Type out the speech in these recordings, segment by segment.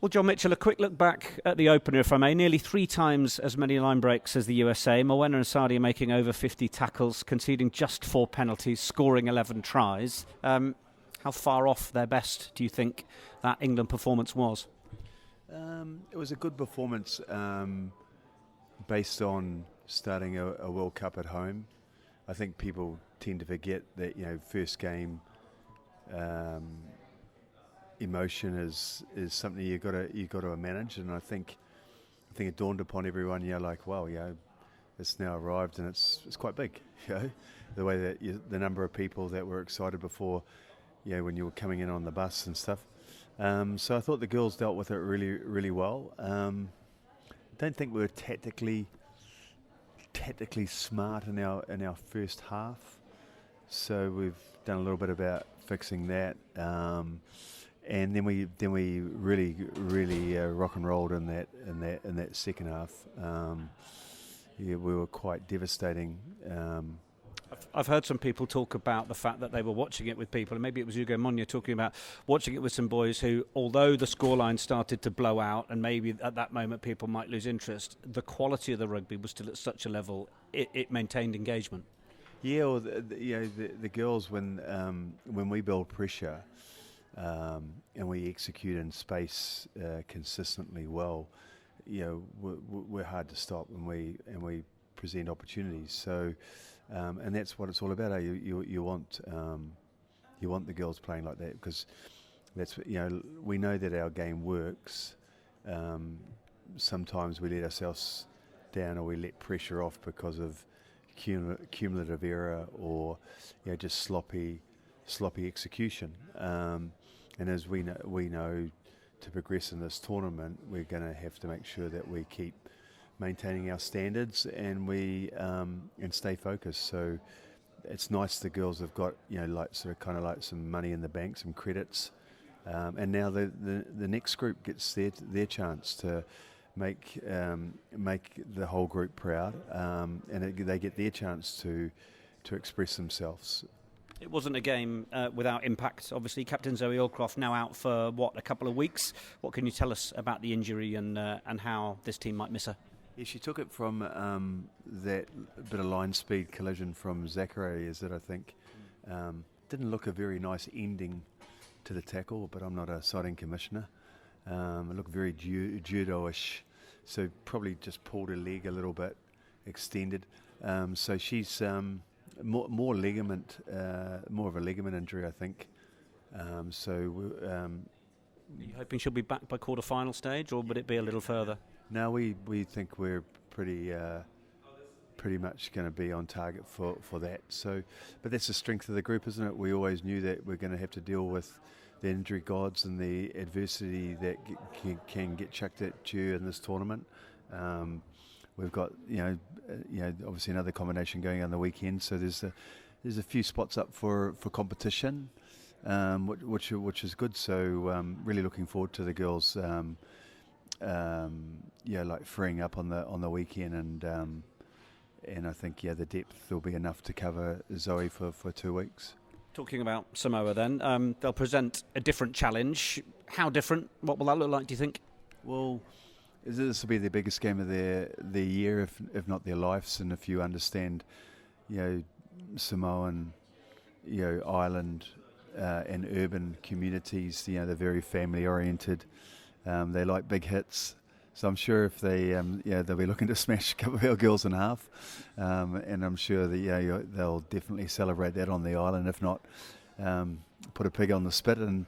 Well, John Mitchell, a quick look back at the opener, if I may. Nearly 3 times as many line breaks as the USA. Moena and Sadia making over 50 tackles, conceding just 4 penalties, scoring 11 tries. How far off their best do you think that England performance was? It was a good performance based on starting a World Cup at home. I think people tend to forget that, first game emotion is something you got to manage, and I think it dawned upon everyone, wow, it's now arrived and it's quite big, the way that the number of people that were excited before, when you were coming in on the bus and stuff. So I thought the girls dealt with it really, really well. Don't think we were tactically smart in our first half, so we've done a little bit about fixing that. And then we really rock and rolled in that second half. We were quite devastating. I've heard some people talk about the fact that they were watching it with people, and maybe it was Hugo Monya talking about watching it with some boys who, although the scoreline started to blow out and maybe at that moment people might lose interest, the quality of the rugby was still at such a level it maintained engagement. Yeah, well, the girls, when we build pressure and we execute in space consistently well, we're hard to stop, and we present opportunities. So, and that's what it's all about. You want the girls playing like that, because that's we know that our game works. Sometimes we let ourselves down, or we let pressure off because of cumulative error, or just sloppy execution. And as we know, to progress in this tournament, we're going to have to make sure that we keep maintaining our standards, and we and stay focused. So it's nice the girls have got like some money in the bank, some credits, and now the next group gets their chance to make the whole group proud, and they get their chance to express themselves. It wasn't a game without impact. Obviously, Captain Zoe Aldcroft now out for a couple of weeks. What can you tell us about the injury and how this team might miss her? Yeah, she took it from that bit of line speed collision from Zachary, is it, I think. Didn't look a very nice ending to the tackle, but I'm not a siding commissioner. It looked very judo-ish, so probably just pulled her leg a little bit, extended. So she's more ligament, more of a ligament injury, I think. Are you hoping she'll be back by quarter-final stage, or would it be a little further? No, we think we're pretty much going to be on target for that. So, but that's the strength of the group, isn't it? We always knew that we're going to have to deal with the injury gods and the adversity that can get chucked at you in this tournament. We've got obviously another combination going on the weekend, so there's a few spots up for competition, which is good. So really looking forward to the girls. Like freeing up on the weekend, and I think the depth will be enough to cover Zoe for 2 weeks. Talking about Samoa then, they'll present a different challenge. How different? What will that look like, do you think? Well, this will be the biggest game of their year, if not their lives. And if you understand, Samoan, island and urban communities, they're very family oriented. They like big hits, so I'm sure if they'll be looking to smash a couple of our girls in half, and I'm sure that they'll definitely celebrate that on the island. If not, put a pig on the spit and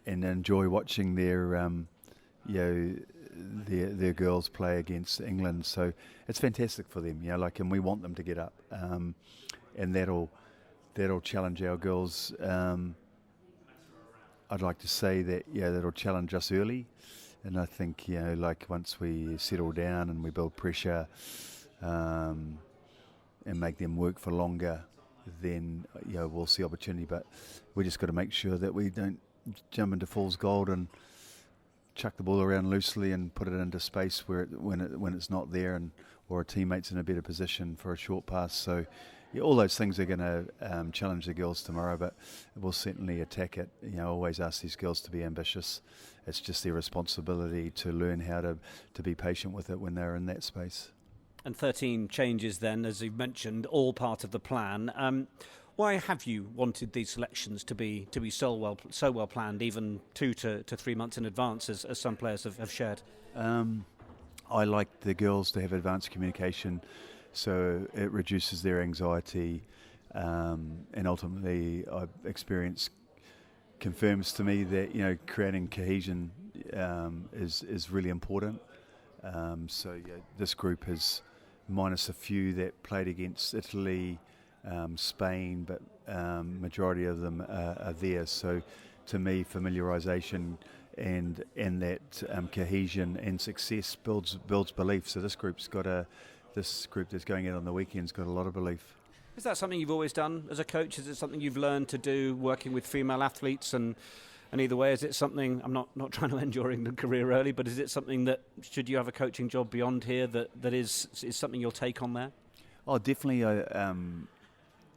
enjoy watching their girls play against England. So it's fantastic for them, and we want them to get up, and that'll challenge our girls. I'd like to say that that'll challenge us early, and I think once we settle down and we build pressure and make them work for longer, then we'll see opportunity. But we just got to make sure that we don't jump into fool's gold and chuck the ball around loosely and put it into space when it's not there, or a teammate's in a better position for a short pass. So yeah, all those things are going to challenge the girls tomorrow, but we'll certainly attack it. Always ask these girls to be ambitious. It's just their responsibility to learn how to be patient with it when they're in that space. And 13 changes then, as you've mentioned, all part of the plan. Why have you wanted these selections to be so well planned, even 2 to 3 months in advance, as some players have shared? I like the girls to have advanced communication, so it reduces their anxiety, and ultimately, I've experienced confirms to me that creating cohesion is really important. This group has, minus a few that played against Italy, Spain, but majority of them are there. So, to me, familiarisation and that cohesion and success builds belief. So this group that's going out on the weekend's got a lot of belief. Is that something you've always done as a coach? Is it something you've learned to do working with female athletes? And either way, is it something, I'm not trying to end your England career early, but is it something that, should you have a coaching job beyond here, that is something you'll take on there? Oh, definitely.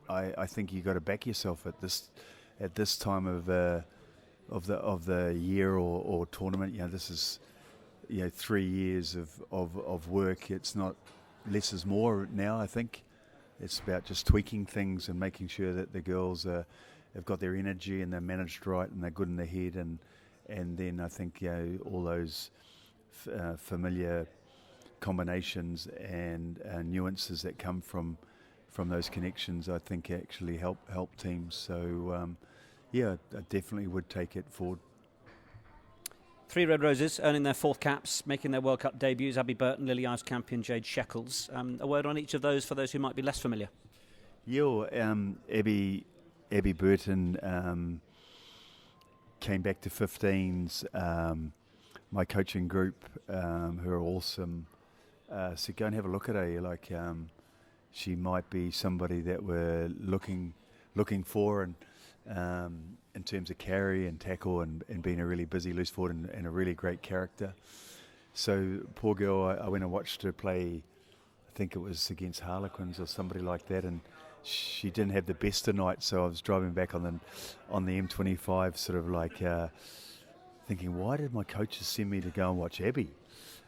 I think you've got to back yourself at this time of the year or tournament. This is 3 years of work. It's not less is more now. I think it's about just tweaking things and making sure that the girls have got their energy and they're managed right and they're good in the head, and then I think all those familiar combinations and nuances that come from those connections, I think actually help teams. So I definitely would take it forward. 3 Red Roses earning their 4th caps, making their World Cup debuts. Abby Burton, Lily Ives Campion, Jade Shekels. A word on each of those for those who might be less familiar. Abby Burton came back to 15s. My coaching group, who are awesome, said go and have a look at her. She might be somebody that we're looking for, and in terms of carry and tackle and being a really busy loose forward and a really great character. So poor girl, I went and watched her play, I think it was against Harlequins or somebody like that, and she didn't have the best of night, so I was driving back on the M25 sort of thinking, why did my coaches send me to go and watch Abby?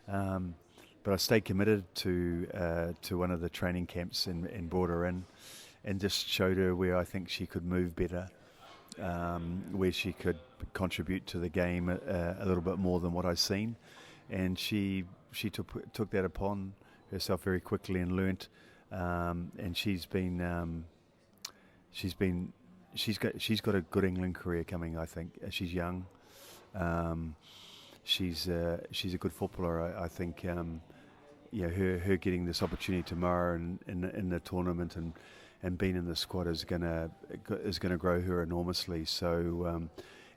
But I stayed committed to one of the training camps and brought her in and just showed her where I think she could move better, where she could contribute to the game a little bit more than what I've seen. And she took that upon herself very quickly and learnt. And she's got a good England career coming, I think. She's young. She's a good footballer. I think her getting this opportunity tomorrow in the tournament and being in the squad is gonna grow her enormously. So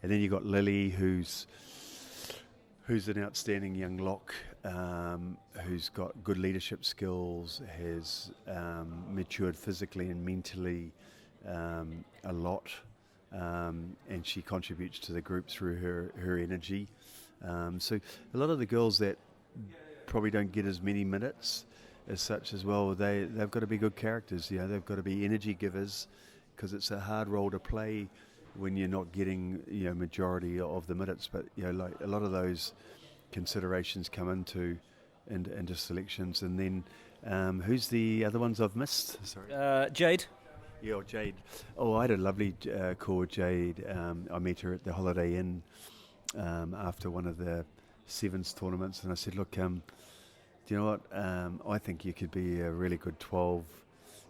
and then you got Lily, who's an outstanding young lock, who's got good leadership skills, has matured physically and mentally a lot, and she contributes to the group through her energy. So a lot of the girls that probably don't get as many minutes as such as well, they've got to be good characters. They've got to be energy givers, because it's a hard role to play when you're not getting majority of the minutes. But like a lot of those considerations come into selections. And then who's the other ones I've missed? Sorry, Jade. Yeah, Jade. Oh, I had a lovely call with Jade. I met her at the Holiday Inn after one of the Sevens tournaments, and I said, look, do you know what? I think you could be a really good 12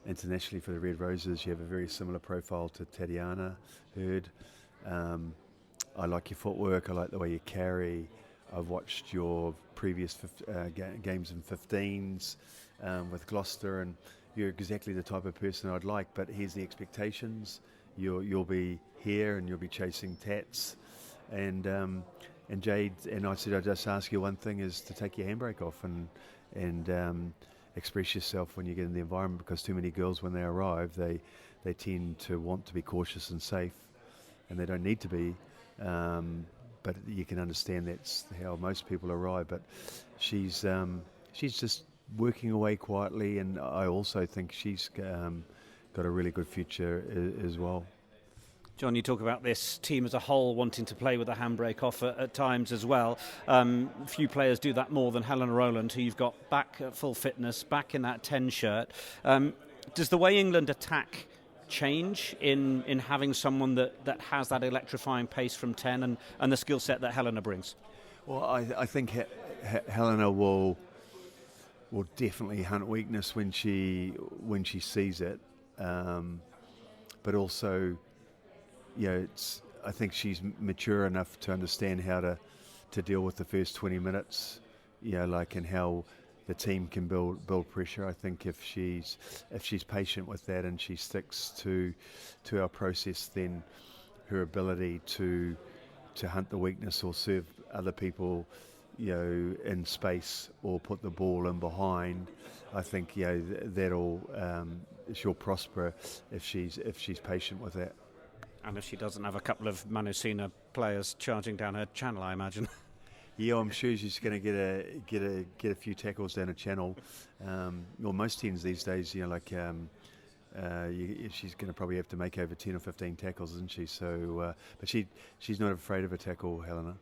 internationally for the Red Roses. You have a very similar profile to Tatiana Hurd. I like your footwork. I like the way you carry. I've watched your previous games in 15s with Gloucester, and you're exactly the type of person I'd like. But here's the expectations. You'll be here and you'll be chasing tats. And Jade and I said, I'd just ask you one thing, is to take your handbrake off and express yourself when you get in the environment, because too many girls, when they arrive, they tend to want to be cautious and safe, and they don't need to be. But you can understand that's how most people arrive. But she's just working away quietly, and I also think she's got a really good future as well. John, you talk about this team as a whole wanting to play with a handbrake off at times as well. Few players do that more than Helena Rowland, who you've got back at full fitness, back in that 10 shirt. Does the way England attack change in having someone that has that electrifying pace from 10 and the skill set that Helena brings? Well, I think Helena will definitely hunt weakness when she sees it, but also, I think she's mature enough to understand how to deal with the first 20 minutes, and how the team can build pressure. I think if she's patient with that and she sticks to our process, then her ability to hunt the weakness or serve other people, in space or put the ball in behind, I think she'll prosper if she's patient with that. And if she doesn't have a couple of Manusina players charging down her channel, I imagine. Yeah, I'm sure she's going to get a few tackles down a channel. Most teams these days, she's going to probably have to make over 10 or 15 tackles, isn't she? So, but she's not afraid of a tackle, Helena.